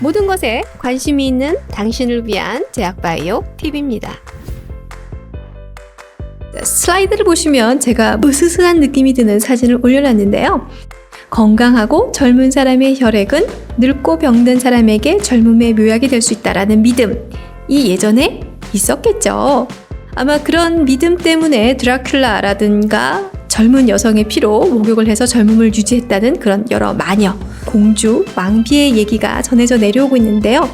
모든 것에 관심이 있는 당신을 위한 제약바이오 팁입니다. 슬라이드를 보시면 제가 으스스한 느낌이 드는 사진을 올려놨는데요. 건강하고 젊은 사람의 혈액은 늙고 병든 사람에게 젊음의 묘약이 될 수 있다라는 믿음, 이 예전에 있었겠죠. 아마 그런 믿음 때문에 드라큘라라든가 젊은 여성의 피로 목욕을 해서 젊음을 유지했다는 그런 여러 마녀, 공주, 왕비의 얘기가 전해져 내려오고 있는데요.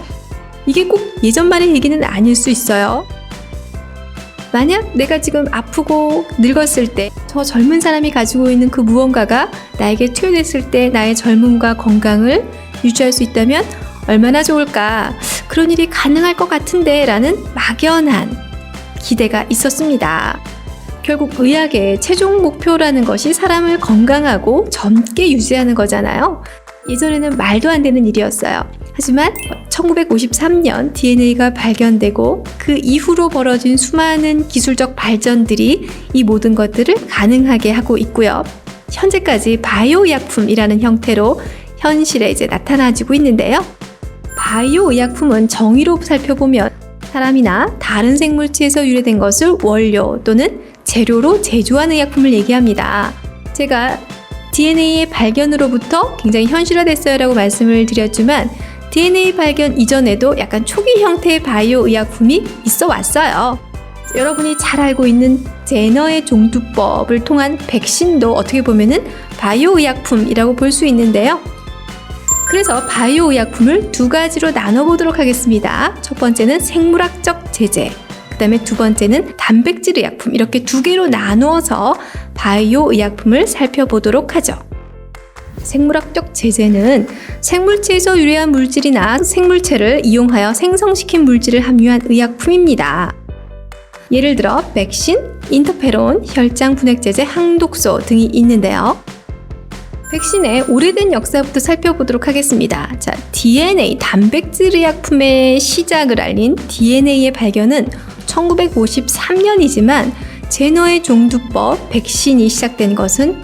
이게 꼭 예전만의 얘기는 아닐 수 있어요. 만약 내가 지금 아프고 늙었을 때 저 젊은 사람이 가지고 있는 그 무언가가 나에게 투여됐을 때 나의 젊음과 건강을 유지할 수 있다면 얼마나 좋을까, 그런 일이 가능할 것 같은데 라는 막연한 기대가 있었습니다. 결국 의학의 최종 목표라는 것이 사람을 건강하고 젊게 유지하는 거잖아요. 예전에는 말도 안 되는 일이었어요. 하지만 1953년 DNA가 발견되고 그 이후로 벌어진 수많은 기술적 발전들이 이 모든 것들을 가능하게 하고 있고요. 현재까지 바이오 의약품이라는 형태로 현실에 이제 나타나지고 있는데요. 바이오 의약품은 정의로 살펴보면 사람이나 다른 생물체에서 유래된 것을 원료 또는 재료로 제조한 의약품을 얘기합니다. 제가 DNA의 발견으로부터 굉장히 현실화됐어요 라고 말씀을 드렸지만 DNA 발견 이전에도 약간 초기 형태의 바이오 의약품이 있어 왔어요. 여러분이 잘 알고 있는 제너의 종두법을 통한 백신도 어떻게 보면은 바이오 의약품이라고 볼 수 있는데요. 그래서 바이오 의약품을 두 가지로 나눠보도록 하겠습니다. 첫 번째는 생물학적 제제, 그 다음에 두 번째는 단백질 의약품, 이렇게 두 개로 나누어서 바이오 의약품을 살펴보도록 하죠. 생물학적 제제는 생물체에서 유래한 물질이나 생물체를 이용하여 생성시킨 물질을 함유한 의약품입니다. 예를 들어 백신, 인터페론, 혈장 분해제제, 항독소 등이 있는데요. 백신의 오래된 역사부터 살펴보도록 하겠습니다. 자, DNA, 단백질 의약품의 시작을 알린 DNA의 발견은 1953년이지만 제너의 종두법, 백신이 시작된 것은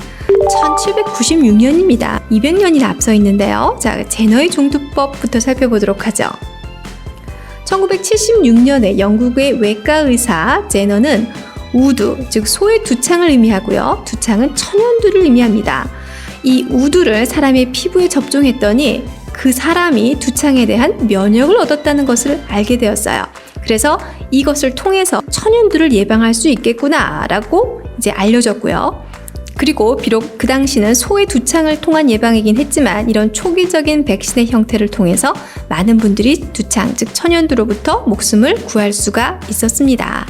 1796년입니다. 200년이나 앞서 있는데요. 자, 제너의 종두법부터 살펴보도록 하죠. 1976년에 영국의 외과 의사 제너는 우두, 즉 소의 두창을 의미하고요. 두창은 천연두를 의미합니다. 이 우두를 사람의 피부에 접종했더니 그 사람이 두창에 대한 면역을 얻었다는 것을 알게 되었어요. 그래서 이것을 통해서 천연두를 예방할 수 있겠구나라고 이제 알려졌고요. 그리고 비록 그 당시는 소의 두창을 통한 예방이긴 했지만 이런 초기적인 백신의 형태를 통해서 많은 분들이 두창, 즉 천연두로부터 목숨을 구할 수가 있었습니다.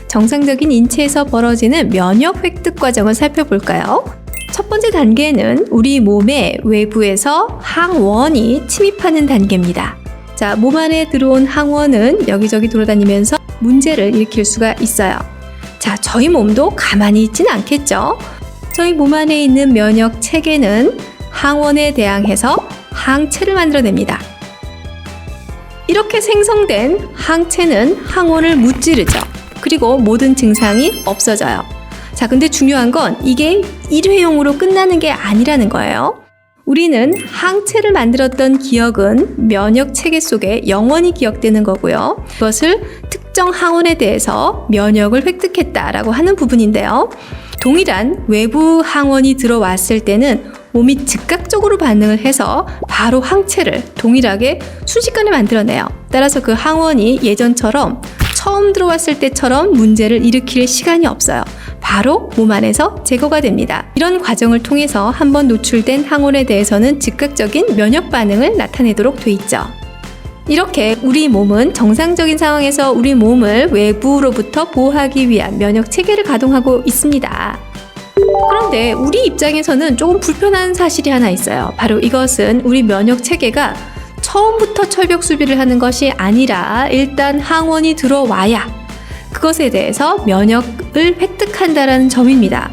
정상적인 인체에서 벌어지는 면역 획득 과정을 살펴볼까요? 첫 번째 단계는 우리 몸의 외부에서 항원이 침입하는 단계입니다. 자, 몸 안에 들어온 항원은 여기저기 돌아다니면서 문제를 일으킬 수가 있어요. 자, 저희 몸도 가만히 있진 않겠죠? 저희 몸 안에 있는 면역 체계는 항원에 대항해서 항체를 만들어냅니다. 이렇게 생성된 항체는 항원을 무찌르죠. 그리고 모든 증상이 없어져요. 자, 근데 중요한 건 이게 일회용으로 끝나는 게 아니라는 거예요. 우리는 항체를 만들었던 기억은 면역 체계 속에 영원히 기억되는 거고요. 그것을 특정 항원에 대해서 면역을 획득했다라고 하는 부분인데요. 동일한 외부 항원이 들어왔을 때는 몸이 즉각적으로 반응을 해서 바로 항체를 동일하게 순식간에 만들어내요. 따라서 그 항원이 예전처럼 처음 들어왔을 때처럼 문제를 일으킬 시간이 없어요. 바로 몸 안에서 제거가 됩니다. 이런 과정을 통해서 한번 노출된 항원에 대해서는 즉각적인 면역 반응을 나타내도록 돼 있죠. 이렇게 우리 몸은 정상적인 상황에서 우리 몸을 외부로부터 보호하기 위한 면역 체계를 가동하고 있습니다. 그런데 우리 입장에서는 조금 불편한 사실이 하나 있어요. 바로 이것은 우리 면역 체계가 처음부터 철벽 수비를 하는 것이 아니라 일단 항원이 들어와야 그것에 대해서 면역을 획득한다는 점입니다.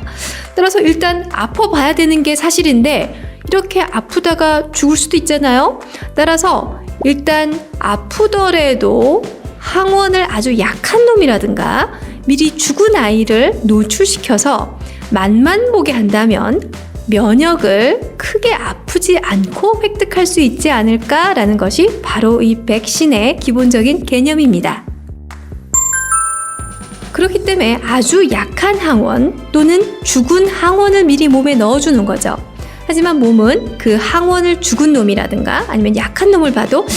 따라서 일단 아파봐야 되는 게 사실인데 이렇게 아프다가 죽을 수도 있잖아요. 따라서 일단 아프더라도 항원을 아주 약한 놈이라든가 미리 죽은 아이를 노출시켜서 맛만 보게 한다면 면역을 크게 아프지 않고 획득할 수 있지 않을까라는 것이 바로 이 백신의 기본적인 개념입니다. 그렇기 때문에 아주 약한 항원 또는 죽은 항원을 미리 몸에 넣어주는 거죠. 하지만 몸은 그 항원을 죽은 놈이라든가 아니면 약한 놈을 봐도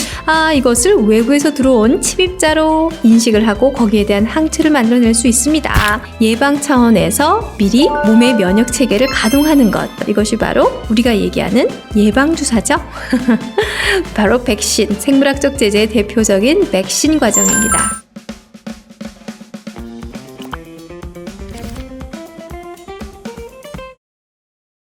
이것을 외부에서 들어온 침입자로 인식을 하고 거기에 대한 항체를 만들어낼 수 있습니다. 예방 차원에서 미리 몸의 면역 체계를 가동하는 것, 이것이 바로 우리가 얘기하는 예방주사죠. 바로 백신, 생물학적 제제의 대표적인 백신 과정입니다.